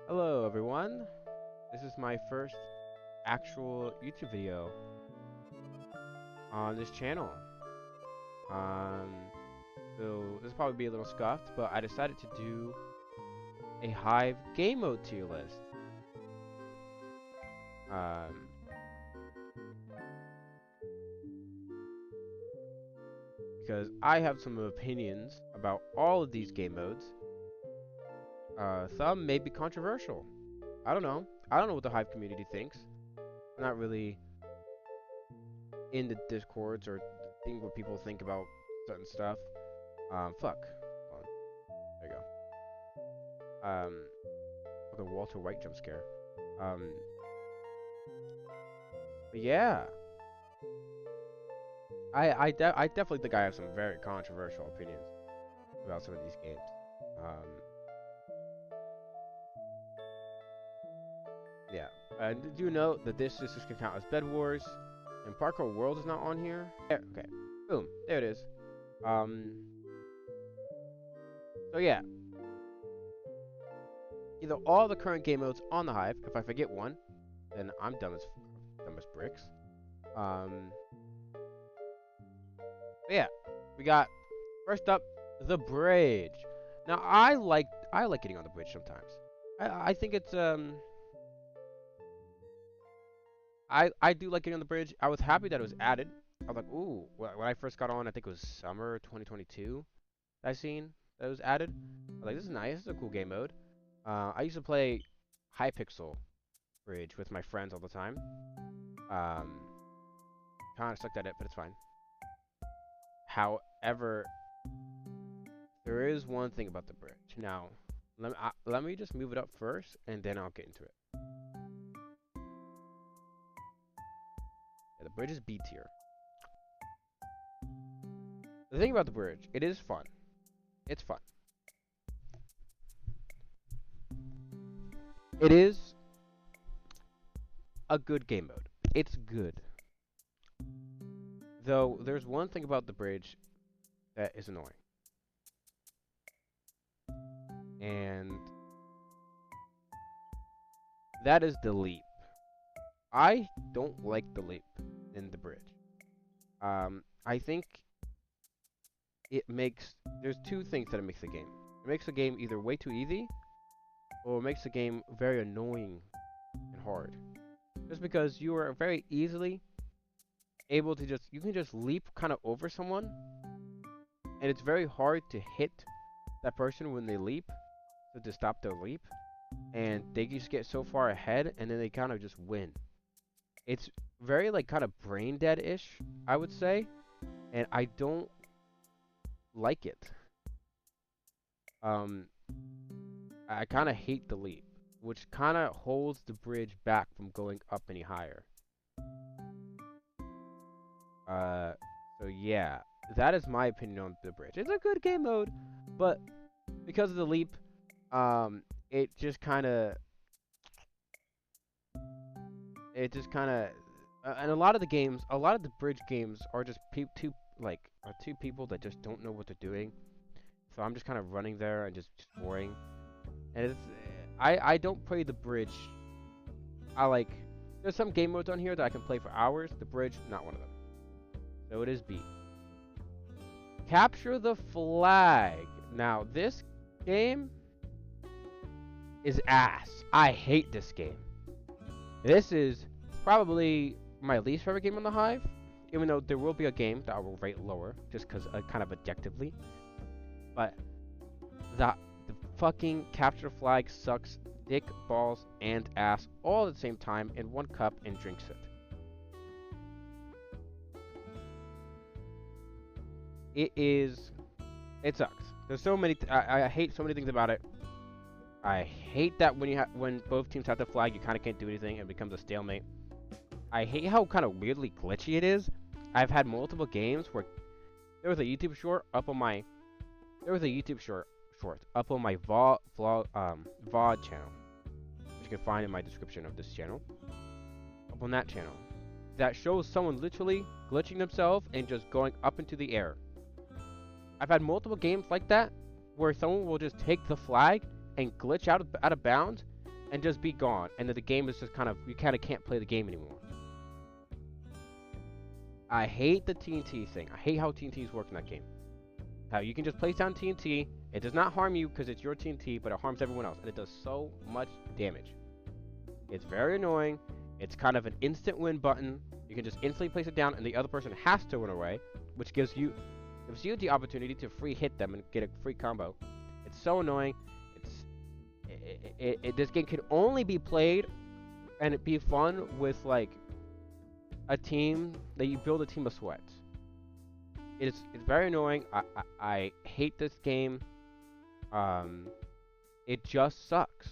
Hello everyone, this is my first actual YouTube video on this channel. Um, so this will probably be a little scuffed, but I decided to do a Hive game mode tier list. Because I have some opinions about all of these game modes. Some may be controversial. I don't know. I don't know what the Hive community thinks. I'm not really in the discords or seeing what people think about certain stuff. Fuck. Hold on. There you go. The Walter White jump scare. But yeah. I definitely think I have some very controversial opinions about some of these games. Yeah. Did you know that this just can count as Bed Wars, and Parkour World is not on here? There, okay. Boom. There it is. So yeah. Either all the current game modes on the Hive. If I forget one, then I'm dumb as bricks. But yeah, we got first up the bridge. Now I like getting on the bridge sometimes. I think it's I do like getting on the bridge. I was happy that it was added. I was like, ooh, when I first got on, I think it was summer 2022. I seen that it was added. I was like, this is nice. This is a cool game mode. I used to play Hypixel Bridge with my friends all the time. Kind of sucked at it, but it's fine. However, there is one thing about the bridge. Now, let me just move it up first, and then I'll get into it. Yeah, the bridge is B tier. The thing about the bridge, it is fun. It's fun. It is a good game mode. It's good. Though, there's one thing about the bridge that is annoying. And that is the leap. I don't like the leap in the bridge. I think there's two things that it makes the game. It makes the game either way too easy, or it makes the game very annoying and hard. Just because you are very easily able to you can just leap kind of over someone, and it's very hard to hit that person when they leap, so to stop their leap, and they just get so far ahead, and then they kind of just win. It's very like kind of brain dead-ish, I would say, and I don't like it. I kind of hate the leap, which kind of holds the bridge back from going up any higher. So yeah, that is my opinion on the bridge. It's a good game mode, but because of the leap, it just kind of, and a lot of the bridge games are just two people that just don't know what they're doing. So I'm just kind of running there and just boring. And I don't play the bridge. There's some game modes on here that I can play for hours. The bridge, not one of them. So it is B. Capture the flag. Now this game is ass. I hate this game. This is probably my least favorite game on the Hive, even though there will be a game that I will rate lower, just because kind of objectively. But the fucking capture flag sucks dick, balls, and ass all at the same time in one cup and drinks it. It sucks. There's so many. I hate so many things about it. I hate that when both teams have the flag, you kind of can't do anything. It becomes a stalemate. I hate how kind of weirdly glitchy it is. I've had multiple games where there was a YouTube short up on my VOD channel, which you can find in my description of this channel. Up on that channel, that shows someone literally glitching themselves and just going up into the air. I've had multiple games like that where someone will just take the flag and glitch out of bounds and just be gone, and then the game is just kind of, you kind of can't play the game anymore. I hate the TNT thing. I hate how TNTs work in that game. How you can just place down TNT, it does not harm you because it's your TNT, but it harms everyone else, and it does so much damage. It's very annoying. It's kind of an instant win button. You can just instantly place it down, and the other person has to run away, which gives you the opportunity to free hit them and get a free combo. It's so annoying. This game can only be played and it be fun with like a team that you build a team of sweats. It's very annoying. I hate this game. It just sucks.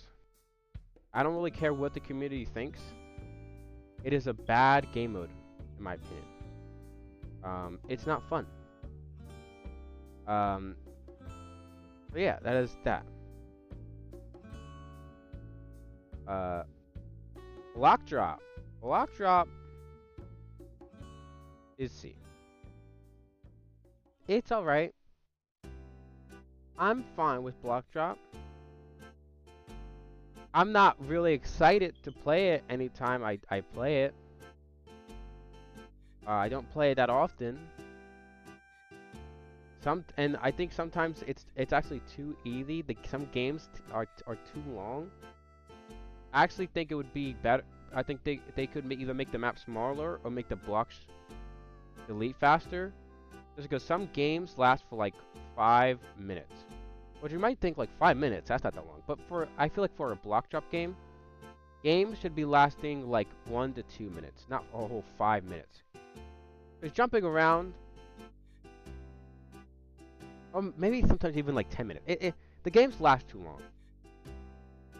I don't really care what the community thinks. It is a bad game mode, in my opinion. It's not fun. But yeah, that is that. Block drop. Block drop is C. It's alright. I'm fine with block drop. I'm not really excited to play it anytime I play it. I don't play it that often. And I think sometimes it's actually too easy. Some games are too long. I actually think it would be better. I think they could either make the map smaller or make the blocks delete faster. Just because some games last for like 5 minutes. Which you might think like 5 minutes, that's not that long. But I feel like for a block drop game, games should be lasting like 1 to 2 minutes, not a whole 5 minutes. Because jumping around, or maybe sometimes even like 10 minutes. The games last too long.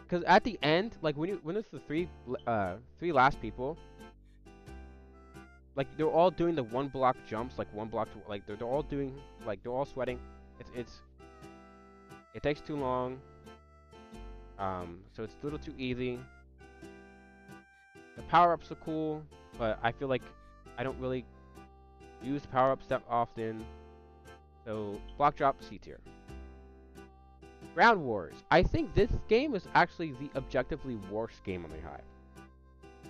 Because at the end, like when it's the three last people, like they're all doing the 1 block jumps, like 1 block to, like they're all doing, like they're all sweating. It takes too long. So it's a little too easy. The power-ups are cool, but I feel like I don't really use power-ups that often. So block drop, C tier. Ground Wars. I think this game is actually the objectively worst game on the Hive.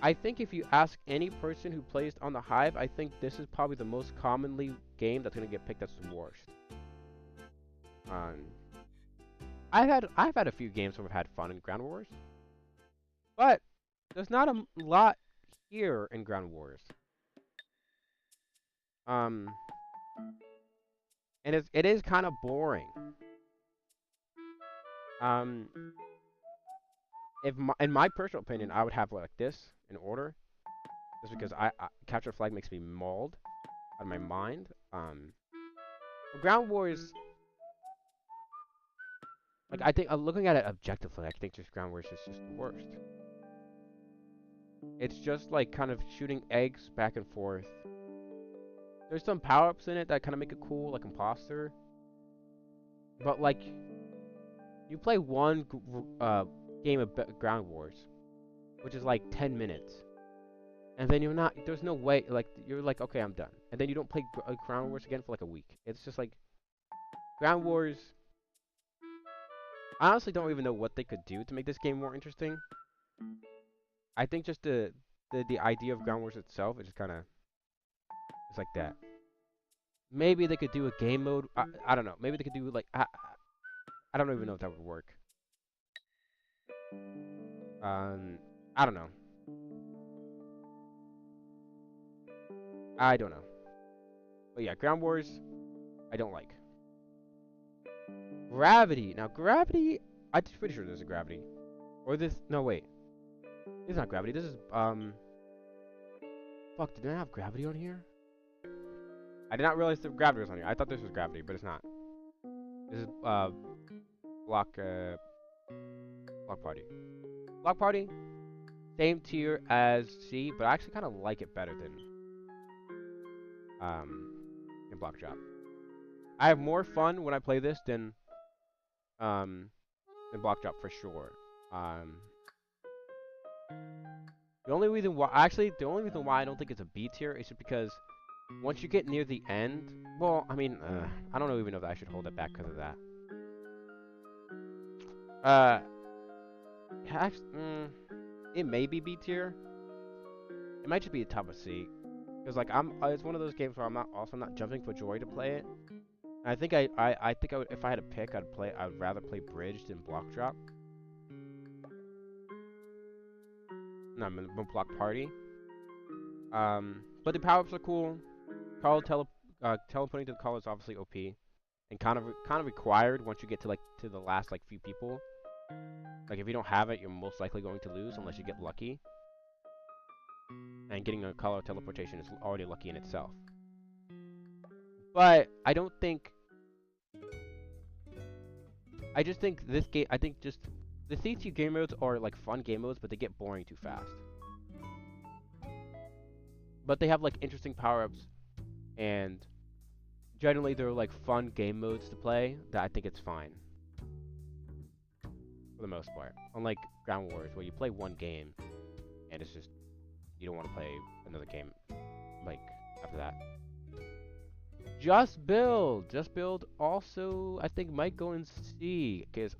I think if you ask any person who plays on the Hive, I think this is probably the most commonly game that's gonna get picked as the worst. I've had a few games where I've had fun in Ground Wars, but there's not a lot here in Ground Wars. And it is kind of boring. In my personal opinion, I would have like this in order, just because Capture Flag makes me mauled out of my mind. Ground Wars, like I think looking at it objectively, I think just Ground Wars is just the worst. It's just like kind of shooting eggs back and forth. There's some power-ups in it that kind of make it cool, like Imposter. But like, you play one game of Ground Wars, which is like 10 minutes, and then there's no way, like you're like, okay, I'm done, and then you don't play Ground Wars again for like a week. It's just like Ground Wars. I honestly don't even know what they could do to make this game more interesting. I think just the idea of Ground Wars itself is just kind of, it's like that. Maybe they could do a game mode. I don't know. Maybe they could do like I don't even know if that would work. I don't know. I don't know. But yeah, Ground Wars, I don't like. Gravity. Now, Gravity, I'm pretty sure there's a Gravity. Or this, no, wait. This is not Gravity. This is, fuck, did I have Gravity on here? I did not realize the Gravity was on here. I thought this was Gravity, but it's not. This is, Block Party. Block Party, same tier as C, but I actually kind of like it better than Block Drop. I have more fun when I play this than Block Drop for sure. The only reason why I don't think it's a B tier is just because once you get near the end, well, I mean, I don't even know if I should hold it back because of that. It may be B tier. It might just be a top of C. Because like it's one of those games where I'm not jumping for joy to play it. And I think I would, if I had to pick, I would rather play Bridge than Block Drop. No, I mean Block Party. But the power ups are cool. Teleporting to the call is obviously OP, and kind of required once you get to the last like few people. Like if you don't have it, you're most likely going to lose unless you get lucky. And getting a color teleportation is already lucky in itself. But I don't think. I just think this game. I think just the CT game modes are like fun game modes, but they get boring too fast. But they have like interesting power ups, and generally they're like fun game modes to play. That I think it's fine for the most part. Unlike Ground Wars, where you play one game, and it's just you don't want to play another game like after that. Just Build also I think might go in C because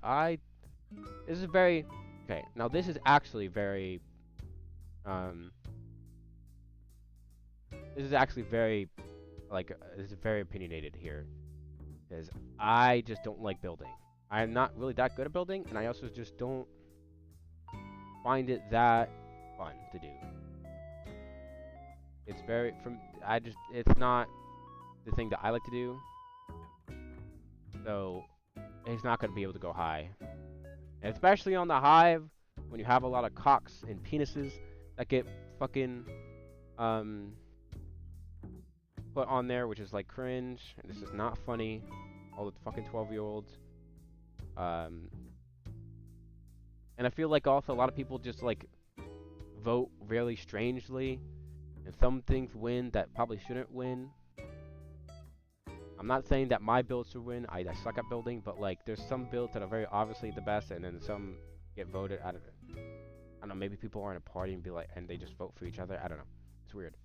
this is very okay. Now this is actually very um this is actually very this is very opinionated here because I just don't like building. I'm not really that good at building, and I also just don't find it that fun to do. It's very it's not the thing that I like to do, so it's not going to be able to go high. And especially on the Hive, when you have a lot of cocks and penises that get fucking put on there, which is like cringe. And this is not funny. All the fucking 12-year-olds. And I feel like also a lot of people just like vote really strangely, and some things win that probably shouldn't win. I'm not saying that my builds should win. I suck at building, but like there's some builds that are very obviously the best, and then some get voted out of it. I don't know. Maybe people are in a party and they just vote for each other. I don't know. It's weird.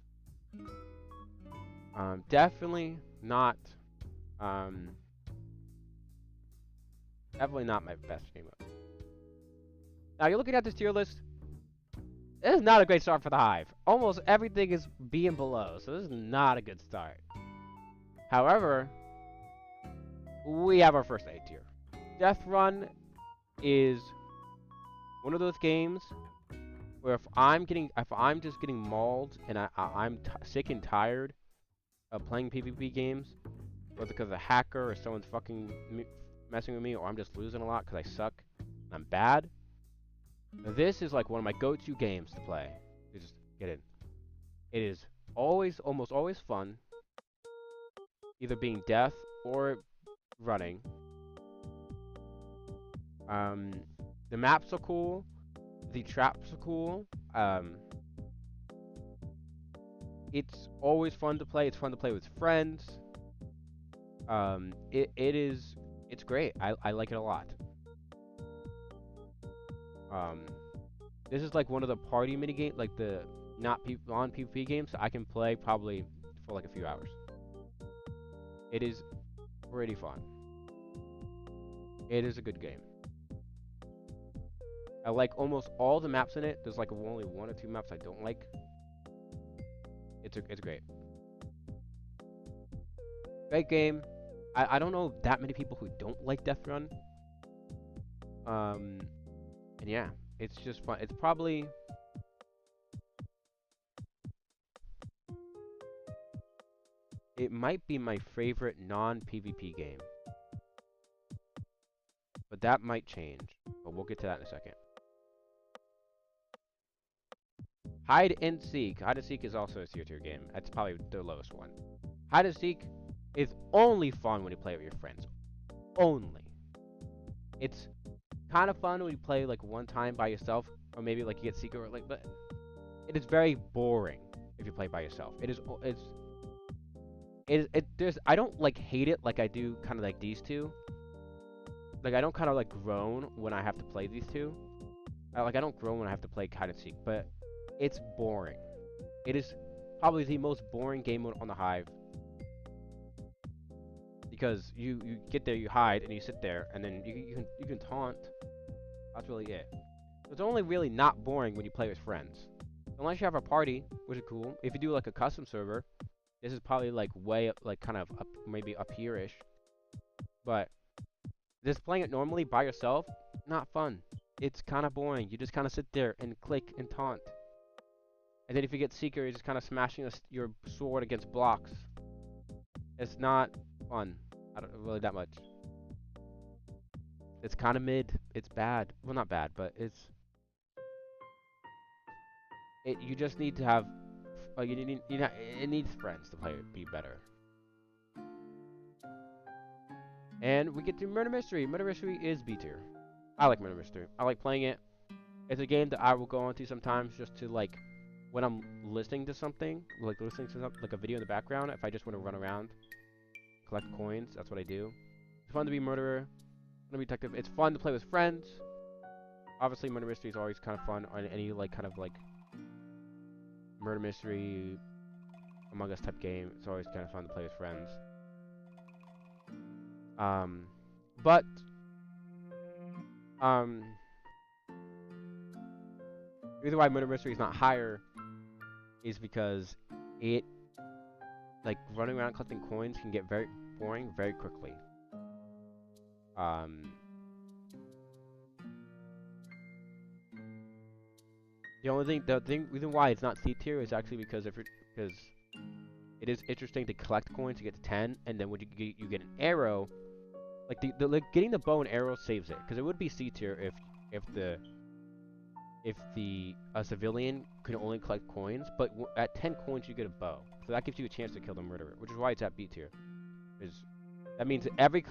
Definitely not. Definitely not my best game mode. Now you're looking at this tier list. This is not a great start for the Hive. Almost everything is B and below, so this is not a good start. However, we have our first A tier. Death Run is one of those games where if I'm just getting mauled and I'm sick and tired of playing PvP games, whether because a hacker or someone's fucking messing with me, or I'm just losing a lot because I suck and I'm bad, this is like one of my go-to games to play. You just get in. It is almost always fun, either being death or running. The maps are cool. The traps are cool. It's always fun to play. It's fun to play with friends. It's great. I like it a lot. This is like one of the party minigame, like the non-PvP games I can play probably for like a few hours. It is pretty fun. It is a good game. I like almost all the maps in it. There's like only one or two maps I don't like. It's great. Great game. I don't know that many people who don't like Death Run. And yeah, it's just fun. It's probably it might be my favorite non-PvP game. But that might change. But we'll get to that in a second. Hide and Seek. Hide and Seek is also a tier game. That's probably the lowest one. Hide and Seek is only fun when you play with your friends. Only. It's kind of fun when you play like one time by yourself, or maybe like you get secret, or like, but it is very boring if you play by yourself. I don't like hate it like I do kind of like these two. Like I don't kind of like groan when I have to play these two. I don't groan when I have to play hide and seek, but it's boring. It is probably the most boring game mode on the Hive. Because you get there, you hide, and you sit there, and then you can taunt. That's really it. It's only really not boring when you play with friends. Unless you have a party, which is cool. If you do like a custom server, this is probably like way like kind of up, maybe up here-ish. But just playing it normally by yourself, not fun. It's kind of boring. You just kind of sit there and click and taunt. And then if you get Seeker, you're just kind of smashing your sword against blocks. It's not fun. I don't really that much. It's kind of mid. It's bad. Well, not bad, but you just need to have. It needs friends to play it be better. And we get to Murder Mystery. Murder Mystery is B tier. I like Murder Mystery. I like playing it. It's a game that I will go on to sometimes just to like when I'm listening to something, like listening to something, like a video in the background. If I just want to run around, collect coins, that's what I do. It's fun to be murderer, fun to be detective. It's fun to play with friends. Obviously, Murder Mystery is always kind of fun on any like kind of like murder mystery Among Us type game. It's always kind of fun to play with friends. But the reason why Murder Mystery is not higher is because it, like, running around collecting coins can get very boring very quickly. The reason why it's not C tier is actually because because it is interesting to collect coins to get to 10, and then when you get an arrow, like like getting the bow and arrow saves it, because it would be C tier if a civilian could only collect coins, but at 10 coins you get a bow, so that gives you a chance to kill the murderer, which is why it's at B tier. That means every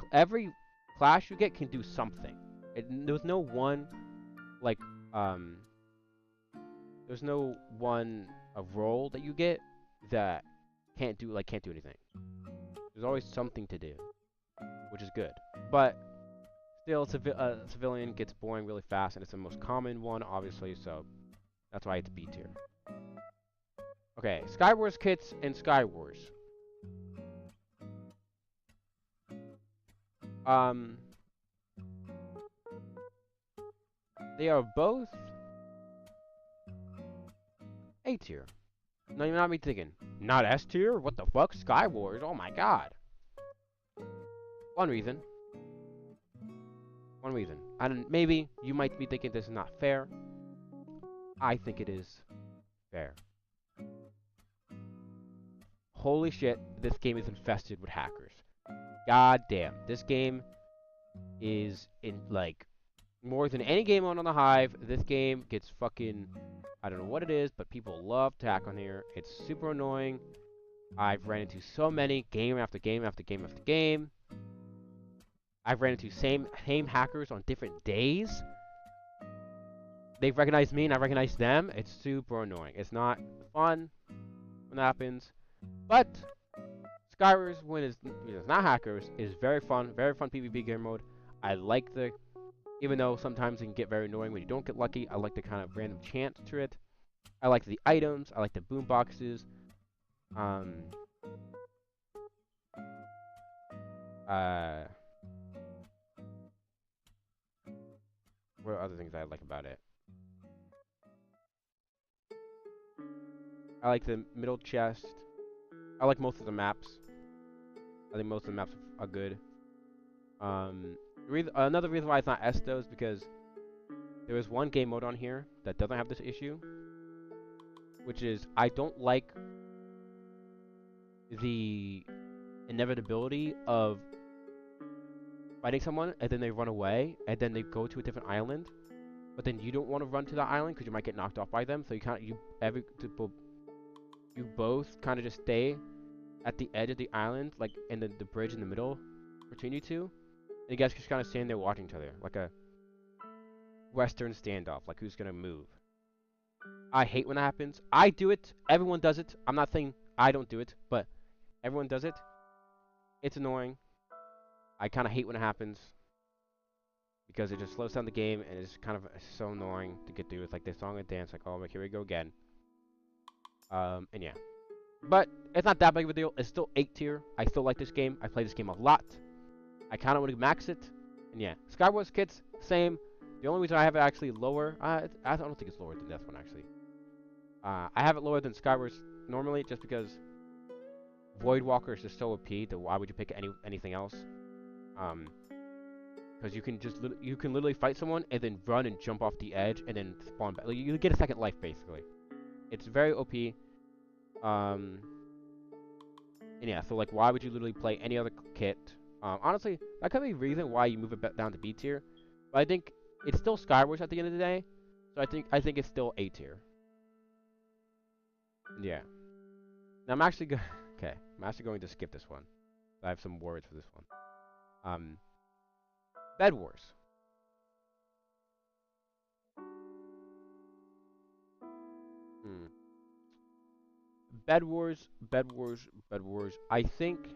class you get can do something. There's no one like there's no one role that you get that can't do anything. There's always something to do, which is good. But still, civilian gets boring really fast, and it's the most common one, obviously, so that's why it's B tier. Okay, Skywars kits and Skywars. They are both A tier. No, you're not me thinking. Not S tier? What the fuck? Skywars? Oh my god. One reason. And maybe you might be thinking this is not fair. I think it is fair. Holy shit, this game is infested with hackers. God damn. This game is in, like, more than any game on the Hive. This game gets fucking, I don't know what it is, but people love to hack on here. It's super annoying. I've ran into so many game after game after game after game. I've ran into same hackers on different days. They've recognized me and I recognize them. It's super annoying. It's not fun when that happens. But Skywars, when it's not hackers, is very fun PvP game mode. I like even though sometimes it can get very annoying when you don't get lucky, I like the kind of random chance to it. I like the items. I like the boom boxes. What are other things I like about it? I like the middle chest. I like most of the maps. I think most of the maps are good. Another reason why it's not S though is because there is one game mode on here that doesn't have this issue, which is I don't like the inevitability of fighting someone and then they run away and then they go to a different island, but then you don't want to run to that island because you might get knocked off by them. So you both kind of just stay at the edge of the island, like in the bridge in the middle between you two. And you guys just kind of stand there watching each other, like a Western standoff, like who's gonna move. I hate when that happens. I do it. Everyone does it. I'm not saying I don't do it, but everyone does it. It's annoying. I kind of hate when it happens because it just slows down the game and it's kind of so annoying to get through. It's like this song and dance, like, oh, here we go again. And yeah. But it's not that big of a deal. It's still 8 tier. I still like this game. I play this game a lot. I kind of want to max it. And yeah. Skywars kits, same. The only reason I have it actually lower, I don't think it's lower than this one actually. I have it lower than Skywars normally, just because Voidwalker is just so OP. That why would you pick anything else? Because you can literally fight someone and then run and jump off the edge and then spawn back. Like, you get a second life basically. It's very OP. And yeah, so like, why would you literally play any other kit? Honestly, that could be a reason why you move it down to B tier. But I think it's still Skywars at the end of the day. So I think it's still A tier. Yeah. Now I'm actually okay. I'm actually going to skip this one. I have some words for this one. Bed Wars. Hmm. Bed Wars, Bed Wars, Bed Wars. I think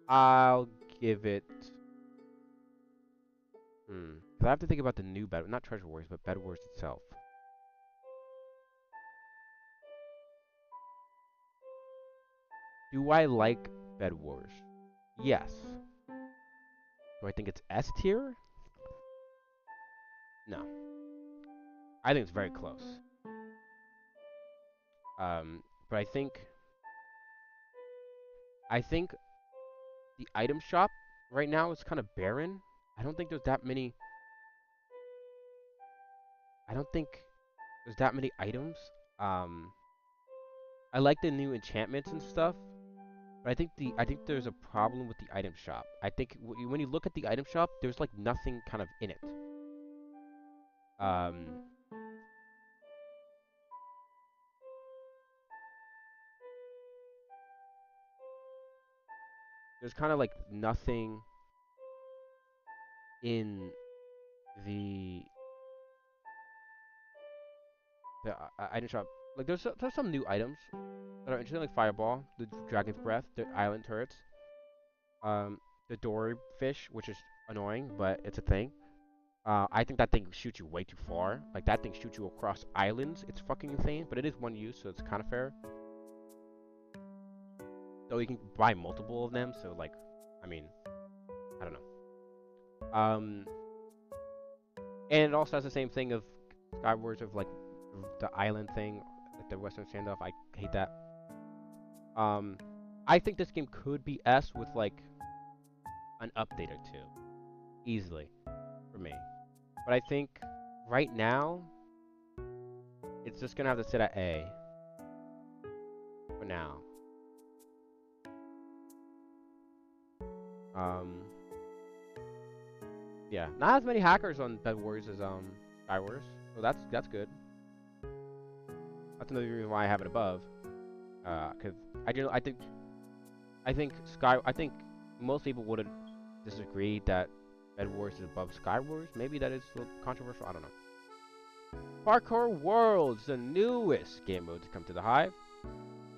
I'll give it. 'Cause I have to think about the new Bed, not Treasure Wars, but Bed Wars itself. Do I like Bed Wars? Yes. Do I think it's S tier? No. I think it's very close. But I think the item shop right now is kind of barren. I don't think there's that many. I don't think there's that many items. Um, I like the new enchantments and stuff, but I think there's a problem with the item shop. I think when you look at the item shop, there's like nothing kind of in it. Um, there's kind of like nothing in the item shop. Like there's some new items that are interesting, like Fireball, the Dragon's Breath, the Island Turrets, um, the Dory Fish, which is annoying, but it's a thing. I think that thing shoots you way too far. Like, that thing shoots you across islands. It's fucking insane, but it is one use, so it's kind of fair. Though you can buy multiple of them, so, like, I mean, I don't know. And it also has the same thing of Skywars of, like, the island thing, like the Western Standoff. I hate that. I think this game could be S with, like, an update or two. Easily. For me. But I think right now, it's just gonna have to sit at A. For now. Yeah, not as many hackers on Bed Wars as Skywars, so that's good. That's another reason why I have it above. Cause I think most people wouldn't disagree that Bed Wars is above Skywars. Maybe that is a little controversial. I don't know. Parkour Worlds, the newest game mode to come to the Hive,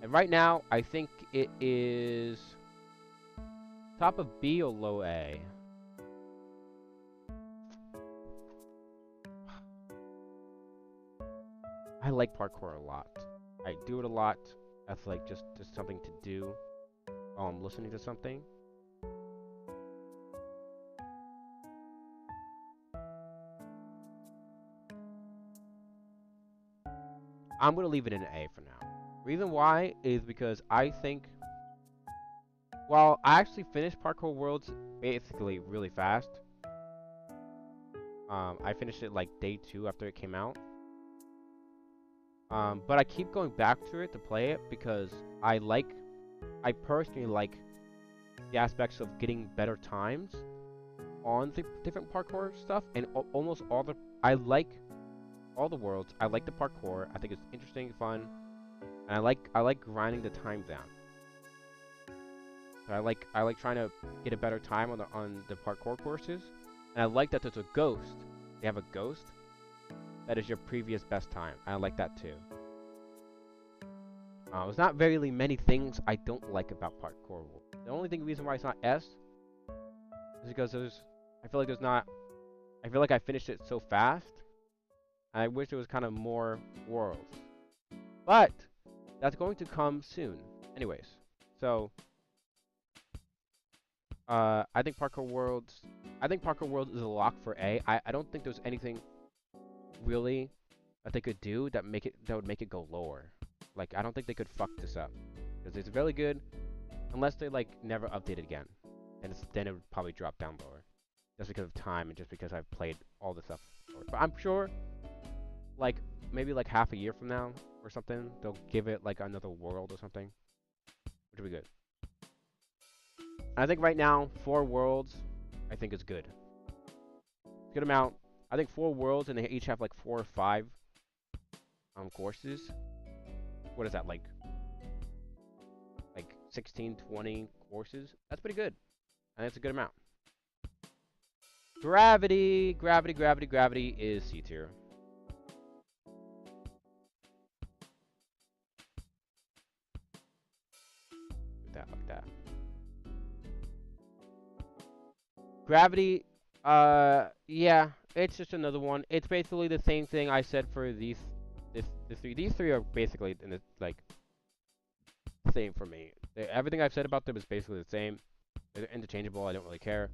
and right now I think it is top of B or low A. I like parkour a lot. I do it a lot as like just something to do while I'm listening to something. I'm gonna leave it in an A for now. Reason why is because I think, well, I actually finished Parkour Worlds basically really fast. I finished it like day 2 after it came out. But I keep going back to it to play it because I personally like the aspects of getting better times on the different parkour stuff, and almost I like all the worlds. I like the parkour. I think it's interesting, fun, and I like grinding the time down. So I like trying to get a better time on the parkour courses, and I like that there's a ghost. They have a ghost that is your previous best time. I like that too. There's not very many things I don't like about Parkour. The only reason why it's not S is because I feel like I finished it so fast. I wish there was kind of more worlds. But that's going to come soon. Anyways, so I think Parkour Worlds. I think Parkour Worlds is a lock for A. I don't think there's anything really that they could do that would make it go lower. Like I don't think they could fuck this up because it's really good unless they like never update it again, and then it would probably drop down lower just because of time and just because I've played all the stuff. But I'm sure like maybe like half a year from now or something they'll give it like another world or something, which would be good. I think right now 4 worlds I think is good. Good amount. I think 4 worlds and they each have like 4 or 5 courses. What is that like 16, 20 courses? That's pretty good. And that's a good amount. Gravity is C tier. Like that. Gravity, yeah, it's just another one. It's basically the same thing I said for these three. These three are basically in the like same for me. Everything I've said about them is basically the same. They're interchangeable. I don't really care.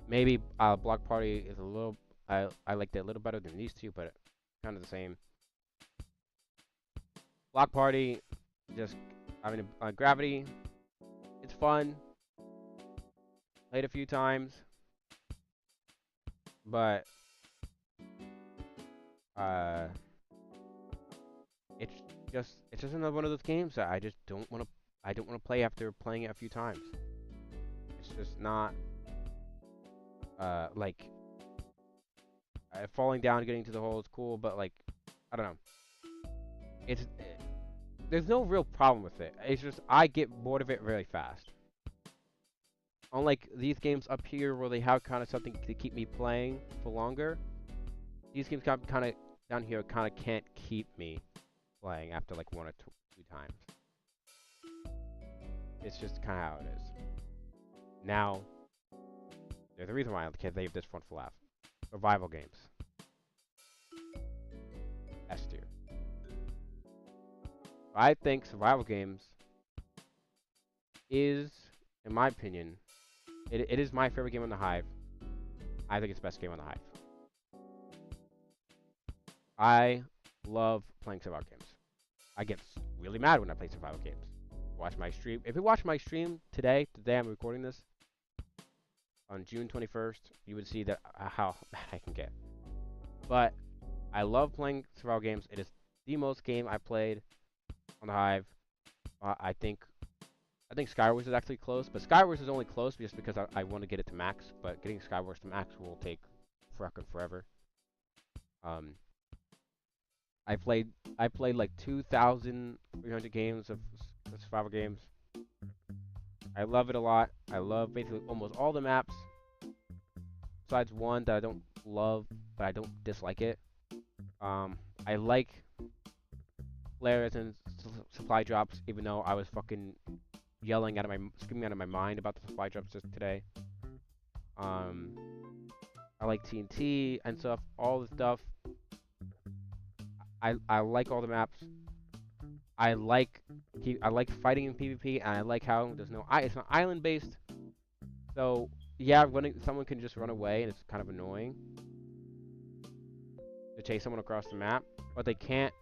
Maybe Block Party is a little. I liked it a little better than these two, but kind of the same. Block Party, just I mean Gravity. It's fun. Played a few times, but uh, it's it's just another one of those games that I just don't want to. I don't want to play after playing it a few times. It's just not like falling down, getting to the hole is cool, but like I don't know. It's there's no real problem with it. It's just I get bored of it really fast. Unlike these games up here where they have kind of something to keep me playing for longer, these games kind of down here kind of can't keep me playing after like 1 or 2 times. It's just kind of how it is. Now, there's a reason why I can't leave this one for last. Survival games. S tier. I think survival games is, in my opinion, it is my favorite game on the Hive. I think it's the best game on the Hive. I love playing survival games. I get really mad when I play survival games. Watch my stream. If you watch my stream today I'm recording this, on June 21st, you would see that how mad I can get. But I love playing survival games. It is the most game I played on the Hive. I think Skywars is actually close, but Skywars is only close just because I want to get it to max. But getting Skywars to max will take fucking forever. I played like 2,300 games of survival games. I love it a lot. I love basically almost all the maps, besides one that I don't love, but I don't dislike it. I like flares and supply drops, even though I was fucking screaming out of my mind about the supply drops just today. I like TNT and stuff, all the stuff. I like all the maps. I like fighting in PvP, and I like how there's no it's not island based. So yeah, someone can just run away, and it's kind of annoying to chase someone across the map, but they can't.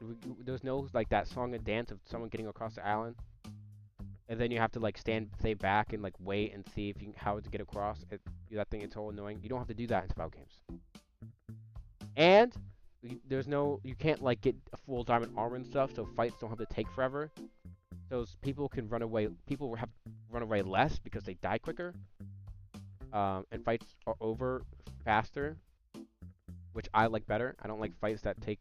There's no like that song and dance of someone getting across the island, and then you have to like stay back and like wait and see if how to get across. That thing is so annoying. You don't have to do that in survival games. And you can't like get a full diamond armor and stuff, so fights don't have to take forever. So people can run away. People have to run away less because they die quicker. And fights are over faster, which I like better. I don't like fights that take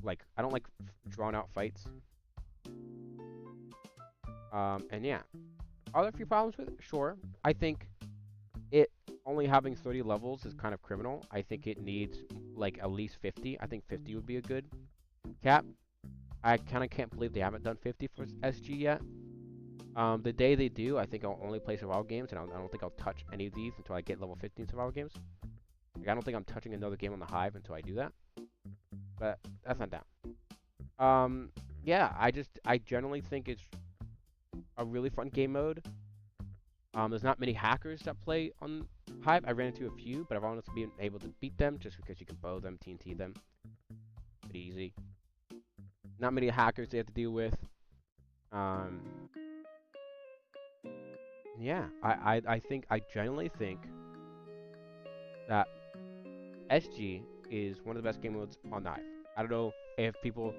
I don't like drawn out fights. And yeah, are there a few problems with it? Sure. I think it only having 30 levels is kind of criminal. I think it needs like at least 50. I think 50 would be a good cap. I kind of can't believe they haven't done 50 for SG yet. The day they do, I think I'll only play survival games, and I don't think I'll touch any of these until I get level 15 survival games. Like, I don't think I'm touching another game on the Hive until I do that. But that's not down. Yeah, I generally think it's a really fun game mode. There's not many hackers that play on Hive. I ran into a few, but I've honestly been able to beat them just because you can bow them, TNT them. Pretty easy. Not many hackers they have to deal with. Um, yeah, I genuinely think that SG is one of the best game modes on the Hive. I don't know if people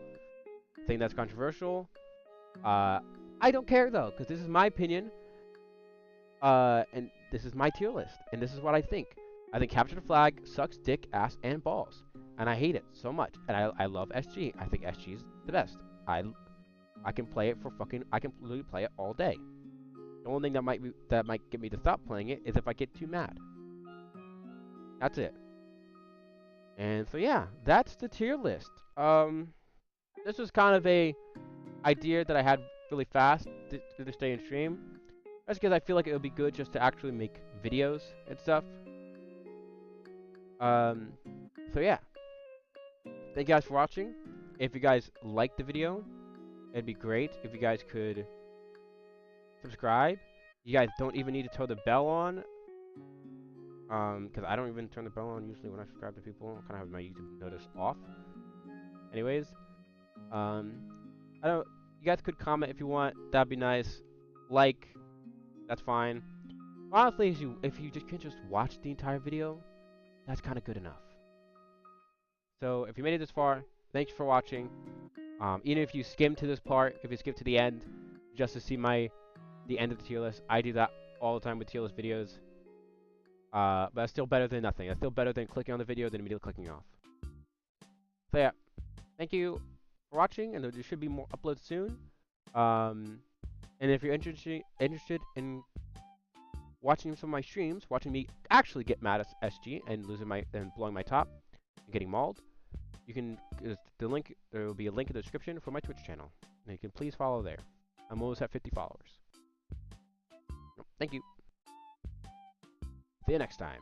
think that's controversial. I don't care though, because this is my opinion. And this is my tier list, and this is what I think. I think Capture the Flag sucks dick, ass, and balls, and I hate it so much. And I love SG. I think SG is the best. I can play it for fucking. I can literally play it all day. The only thing that might get me to stop playing it is if I get too mad. That's it. And so yeah, that's the tier list. This was kind of a idea that I had really fast to this day in stream. That's because I feel like it would be good just to actually make videos and stuff. So yeah. Thank you guys for watching. If you guys liked the video, it'd be great if you guys could subscribe. You guys don't even need to turn the bell on. Because I don't even turn the bell on usually when I subscribe to people. I kind of have my YouTube notice off. Anyways, I don't. You guys could comment if you want. That'd be nice. Like, that's fine. Honestly, if you just can just watch the entire video, that's kind of good enough. So if you made it this far, thank you for watching. Even if you skim to this part, if you skip to the end, just to see the end of the tier list, I do that all the time with tier list videos. But that's still better than nothing. That's still better than clicking on the video than immediately clicking off. So yeah, thank you for watching, and there should be more uploads soon. And if you're interested in watching some of my streams, watching me actually get mad at SG and blowing my top and getting mauled, you can there will be a link in the description for my Twitch channel, and you can please follow there. I'm almost at 50 followers. Thank you. See you next time.